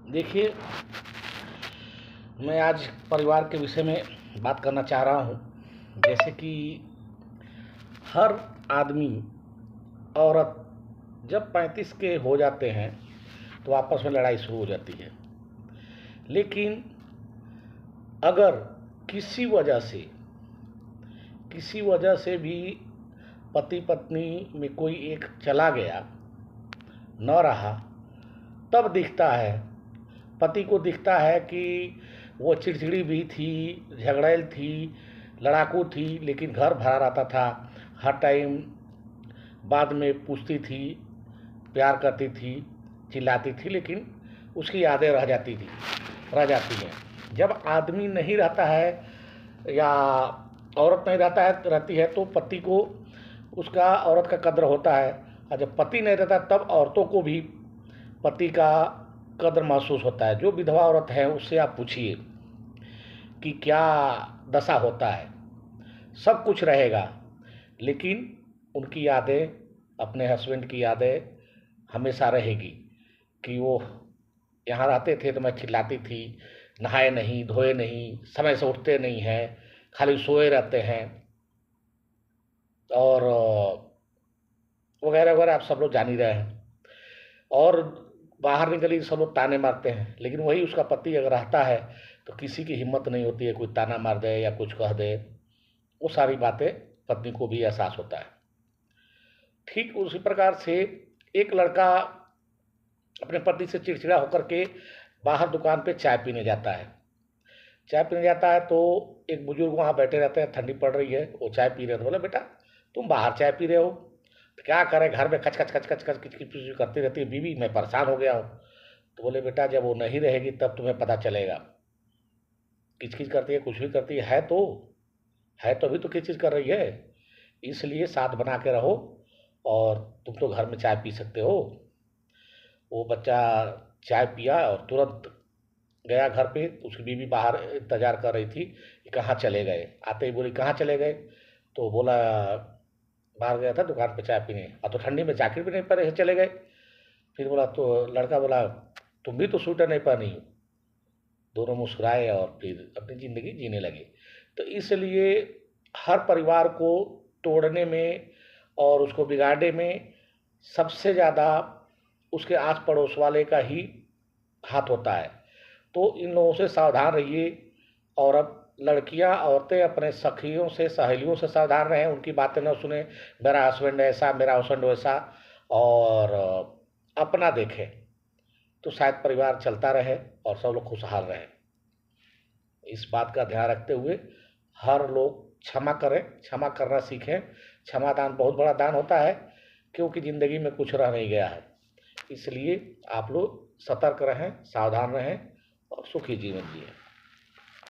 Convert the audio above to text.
देखिए, मैं आज परिवार के विषय में बात करना चाह रहा हूँ। जैसे कि हर आदमी, औरत जब 35 के हो जाते हैं तो आपस में लड़ाई शुरू हो जाती है। लेकिन अगर किसी वजह से भी पति पत्नी में कोई एक चला गया, न रहा, तब दिखता है, पति को दिखता है कि वो चिड़चिड़ी भी थी, झगड़ैल थी, लड़ाकू थी, लेकिन घर भरा रहता था। हर टाइम बाद में पूछती थी, प्यार करती थी, चिल्लाती थी, लेकिन उसकी यादें रह जाती हैं। जब आदमी नहीं रहता है या औरत नहीं रहती है तो पति को उसका, औरत का कद्र होता है। और जब पति नहीं रहता तब औरतों को भी पति का कद्र महसूस होता है। जो विधवा औरत है उससे आप पूछिए कि क्या दशा होता है। सब कुछ रहेगा, लेकिन उनकी यादें, अपने हस्बैंड की यादें हमेशा रहेगी कि वो यहाँ रहते थे तो मैं चिल्लाती थी, नहाए नहीं, धोए नहीं, समय से उठते नहीं हैं, खाली सोए रहते हैं, और वगैरह वगैरह आप सब लोग जान ही रहे हैं। और बाहर निकली सब लोग ताने मारते हैं, लेकिन वही उसका पति अगर रहता है तो किसी की हिम्मत नहीं होती है कोई ताना मार दे या कुछ कह दे। वो सारी बातें पत्नी को भी एहसास होता है। ठीक उसी प्रकार से एक लड़का अपने पति से चिड़चिड़ा होकर के बाहर दुकान पे चाय पीने जाता है। तो एक बुजुर्ग वहाँ बैठे रहते हैं, ठंडी पड़ रही है, वो चाय पी रहे थे। बोला, बेटा तुम बाहर चाय पी रहे हो तो क्या करें, घर में खच खच खच खच खच किच किच करती रहती है बीवी, मैं परेशान हो गया हूँ। तो बोले, बेटा जब वो नहीं रहेगी तब तुम्हें पता चलेगा। किच किच करती है, कुछ भी करती है तो अभी तो किच किच कर रही है। इसलिए साथ बना के रहो, और तुम तो घर में चाय पी सकते हो। वो बच्चा चाय पिया और तुरंत गया घर पे। उसकी बीवी बाहर इंतजार कर रही थी कि कहाँ चले गए। आते ही बोली, कहाँ चले गए? तो बोला, बाहर गया था दुकान पे चाय पीने। अब तो ठंडी में जैकेट भी नहीं पहने चले गए। फिर बोला, तो लड़का बोला, तुम भी तो स्वेटर नहीं पहनी हो। दोनों मुस्कुराए और फिर अपनी ज़िंदगी जीने लगे। तो इसलिए हर परिवार को तोड़ने में और उसको बिगाड़ने में सबसे ज़्यादा उसके आस पड़ोस वाले का ही हाथ होता है। तो इन लोगों से सावधान रहिए। और अब लड़कियां, औरतें अपने सखियों से, सहेलियों से सावधान रहें, उनकी बातें न सुने, मेरा हस्बैंड ऐसा, मेरा हस्बैंड वैसा, और अपना देखें तो शायद परिवार चलता रहे और सब लोग खुशहाल रहें। इस बात का ध्यान रखते हुए हर लोग क्षमा करें, क्षमा करना सीखें। क्षमा दान बहुत बड़ा दान होता है, क्योंकि ज़िंदगी में कुछ रह नहीं गया है। इसलिए आप लोग सतर्क रहें, सावधान रहें और सुखी जीवन जिएं।